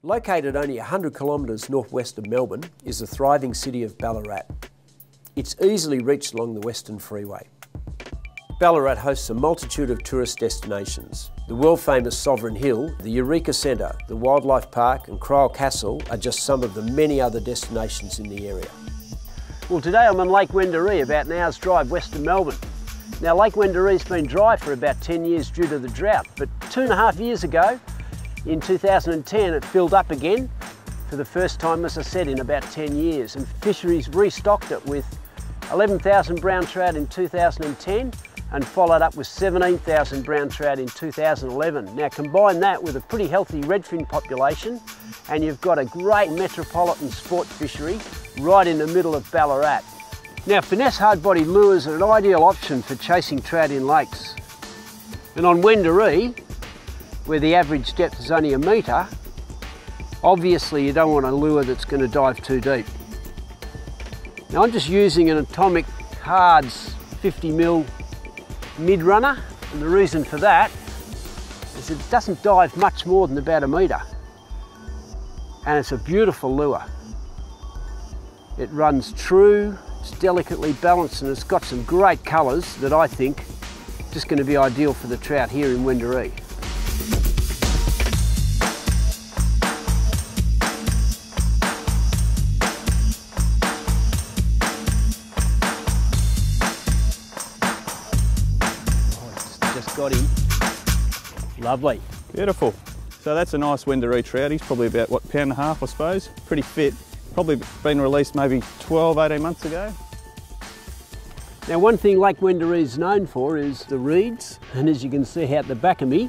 Located only 100 kilometres northwest of Melbourne is the thriving city of Ballarat. It's easily reached along the Western Freeway. Ballarat hosts a multitude of tourist destinations. The world-famous Sovereign Hill, the Eureka Centre, the Wildlife Park and Cryle Castle are just some of the many other destinations in the area. Well, today I'm on Lake Wendouree, about an hour's drive west of Melbourne. Now, Lake Wendouree's been dry for about 10 years due to the drought, but 2.5 years ago, in 2010, it filled up again for the first time, as I said, in about 10 years. And fisheries restocked it with 11,000 brown trout in 2010 and followed up with 17,000 brown trout in 2011. Now combine that with a pretty healthy redfin population and you've got a great metropolitan sport fishery right in the middle of Ballarat. Now finesse hardbody lures are an ideal option for chasing trout in lakes. And on Wendouree, where the average depth is only 1 metre, obviously you don't want a lure that's going to dive too deep. Now I'm just using an Atomic Hards 50mm mid runner, and the reason for that is it doesn't dive much more than about 1 metre, and it's a beautiful lure. It runs true, it's delicately balanced, and it's got some great colours that I think are just going to be ideal for the trout here in Wendouree. Got him. Lovely. Beautiful. So that's a nice Wendouree trout. He's probably about, what, £1.5 I suppose. Pretty fit. Probably been released maybe 12, 18 months ago. Now one thing Lake Wendouree is known for is the reeds, and as you can see out the back of me,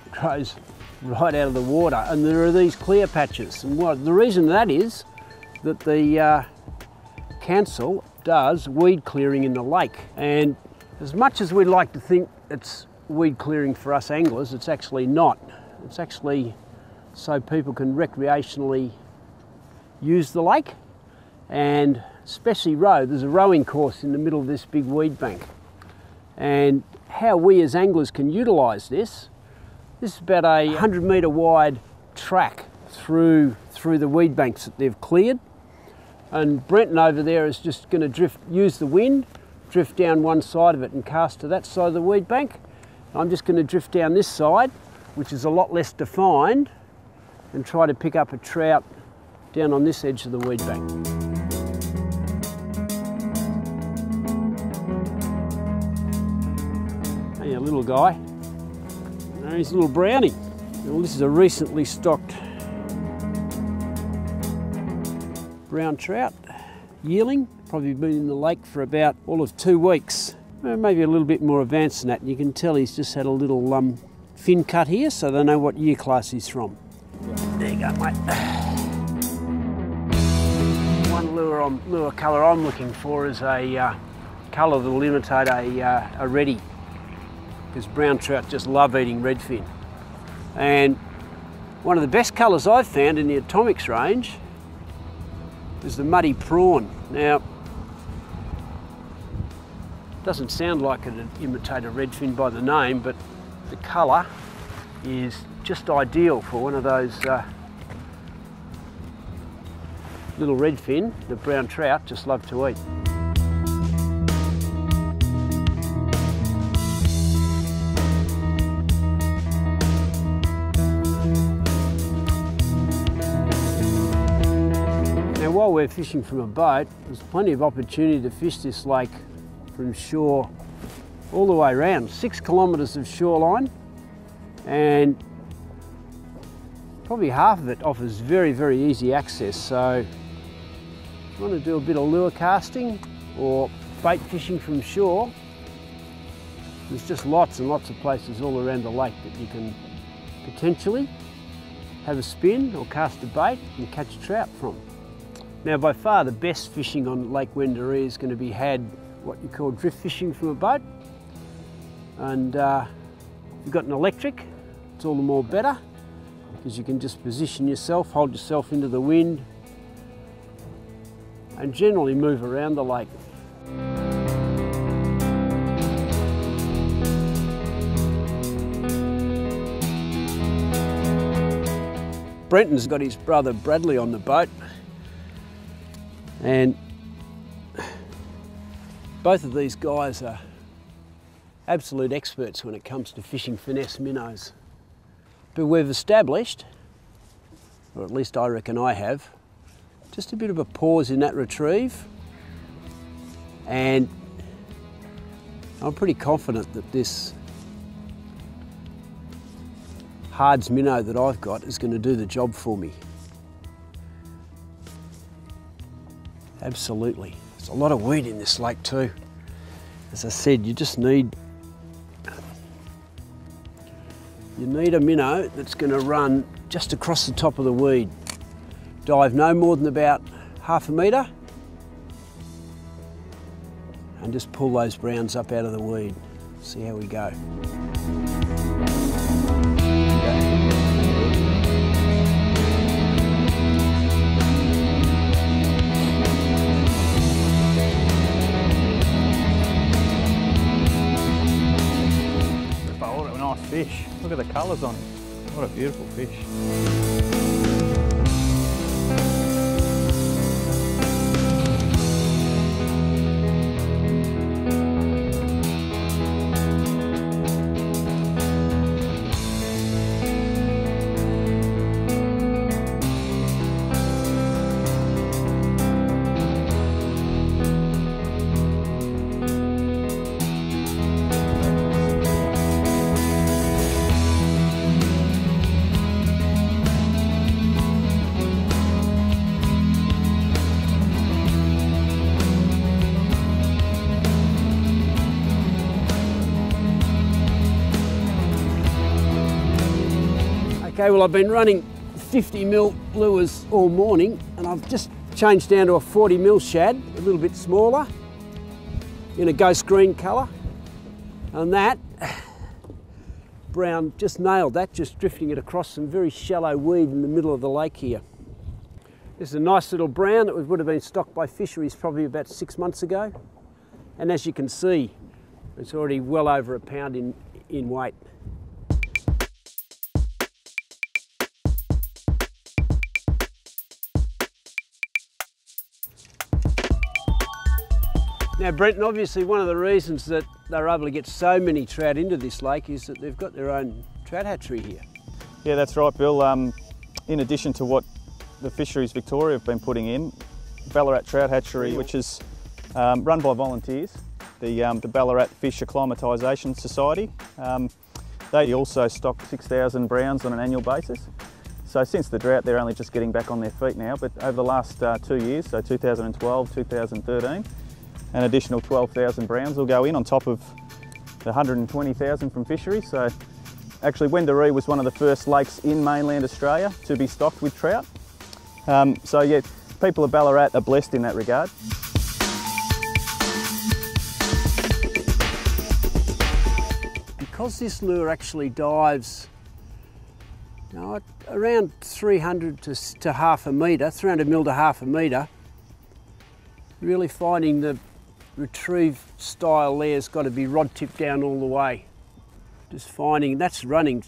it grows right out of the water, and there are these clear patches. And the reason that is that the council does weed clearing in the lake, and as much as we'd like to think it's weed clearing for us anglers, it's actually not. It's actually so people can recreationally use the lake, and especially row. There's a rowing course in the middle of this big weed bank, and how we as anglers can utilise this is about a 100 metre wide track through the weed banks that they've cleared, and Brenton over there is just going to use the wind, drift down one side of it and cast to that side of the weed bank. I'm just going to drift down this side, which is a lot less defined, and try to pick up a trout down on this edge of the weed bank. Hey, a little guy. No, he's a little brownie. Well, this is a recently stocked brown trout, yearling. Probably been in the lake for about all of 2 weeks. Maybe a little bit more advanced than that. And you can tell he's just had a little fin cut here, so they know what year class he's from. There you go, mate. One lure colour I'm looking for is a colour that'll imitate a reddy, because brown trout just love eating redfin. And one of the best colours I've found in the Atomics range is the muddy prawn. Now, doesn't sound like it'd imitate a redfin by the name, but the colour is just ideal for one of those little redfin that brown trout just love to eat. Now while we're fishing from a boat, there's plenty of opportunity to fish this lake from shore all the way around. 6 kilometres of shoreline, and probably half of it offers very, very easy access. So if you want to do a bit of lure casting or bait fishing from shore, there's just lots and lots of places all around the lake that you can potentially have a spin or cast a bait and catch a trout from. Now by far the best fishing on Lake Wendouree is going to be had what you call drift fishing from a boat, and if you've got an electric, it's all the more better, because you can just position yourself, hold yourself into the wind, and generally move around the lake. Brenton's got his brother Bradley on the boat, and both of these guys are absolute experts when it comes to fishing finesse minnows. But we've established, or at least I reckon I have, just a bit of a pause in that retrieve, and I'm pretty confident that this Hards minnow that I've got is going to do the job for me. Absolutely. There's a lot of weed in this lake too. As I said, you just need a minnow that's going to run just across the top of the weed. Dive no more than about half a metre and just pull those browns up out of the weed. See how we go. Fish. Look at the colours on him. What a beautiful fish. Okay, well, I've been running 50mm lures all morning, and I've just changed down to a 40mm shad, a little bit smaller, in a ghost green colour. And that brown just nailed that, just drifting it across some very shallow weed in the middle of the lake here. This is a nice little brown that would have been stocked by Fisheries probably about 6 months ago. And as you can see, it's already well over a pound in weight. Now Brenton, obviously one of the reasons that they're able to get so many trout into this lake is that they've got their own trout hatchery here. Yeah, that's right, Bill. In addition to what the Fisheries Victoria have been putting in, Ballarat Trout Hatchery, which is run by volunteers, the Ballarat Fish Acclimatisation Society, they also stock 6,000 browns on an annual basis. So since the drought, they're only just getting back on their feet now, but over the last 2 years, so 2012, 2013, an additional 12,000 browns will go in on top of the 120,000 from Fisheries. So actually Wendouree was one of the first lakes in mainland Australia to be stocked with trout. So yeah, people of Ballarat are blessed in that regard. Because this lure actually dives around 300 to half a metre, 300mm to half a metre, really finding the retrieve style there's got to be rod tip down all the way. Just finding that's running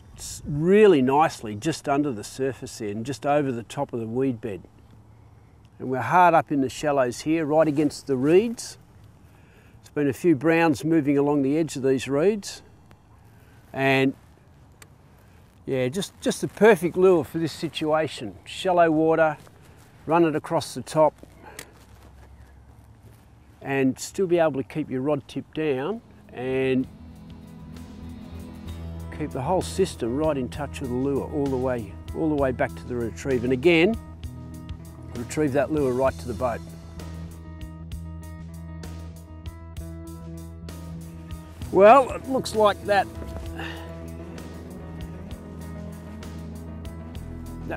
really nicely just under the surface there and just over the top of the weed bed. And we're hard up in the shallows here, right against the reeds. There's been a few browns moving along the edge of these reeds. And yeah, just the perfect lure for this situation. Shallow water, run it across the top, and still be able to keep your rod tip down and keep the whole system right in touch with the lure all the way back to the retrieve. And again, retrieve that lure right to the boat. Well, it looks like that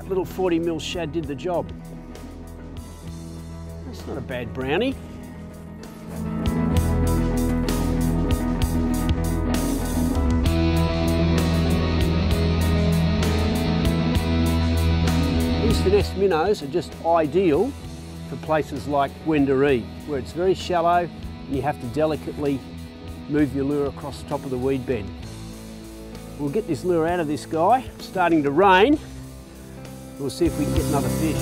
little 40mm shad did the job. That's not a bad brownie. These finesse minnows are just ideal for places like Wendouree, where it's very shallow and you have to delicately move your lure across the top of the weed bed. We'll get this lure out of this guy. It's starting to rain. We'll see if we can get another fish.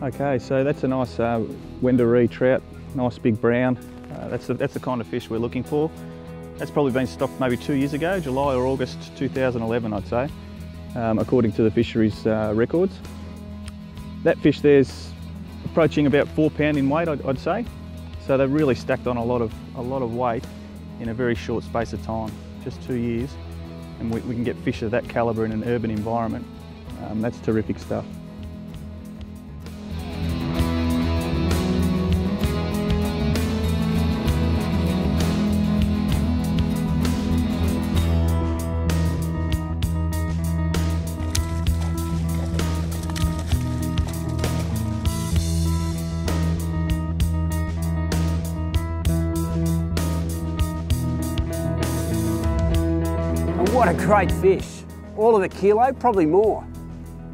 Okay, so that's a nice Wendouree trout, nice big brown. That's the kind of fish we're looking for. That's probably been stocked maybe 2 years ago, July or August 2011, I'd say, according to the fisheries records. That fish there's approaching about 4 pound in weight, I'd say. So they've really stacked on a lot of weight in a very short space of time, just 2 years, and we can get fish of that calibre in an urban environment. That's terrific stuff. What a great fish. All of a kilo, probably more.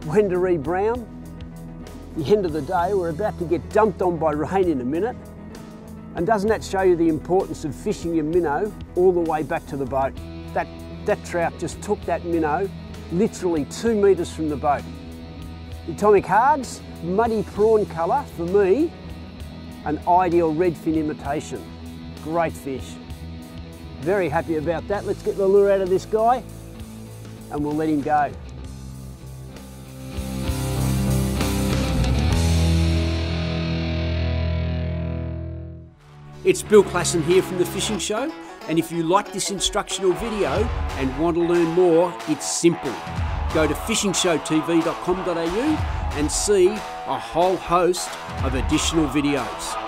Wendouree brown. The end of the day, we're about to get dumped on by rain in a minute. And doesn't that show you the importance of fishing your minnow all the way back to the boat? That trout just took that minnow literally 2 metres from the boat. Atomic Hards, muddy prawn colour, for me, an ideal redfin imitation. Great fish. Very happy about that. Let's get the lure out of this guy and we'll let him go. It's Bill Klassen here from The Fishing Show, and if you like this instructional video and want to learn more, it's simple. Go to fishingshowtv.com.au and see a whole host of additional videos.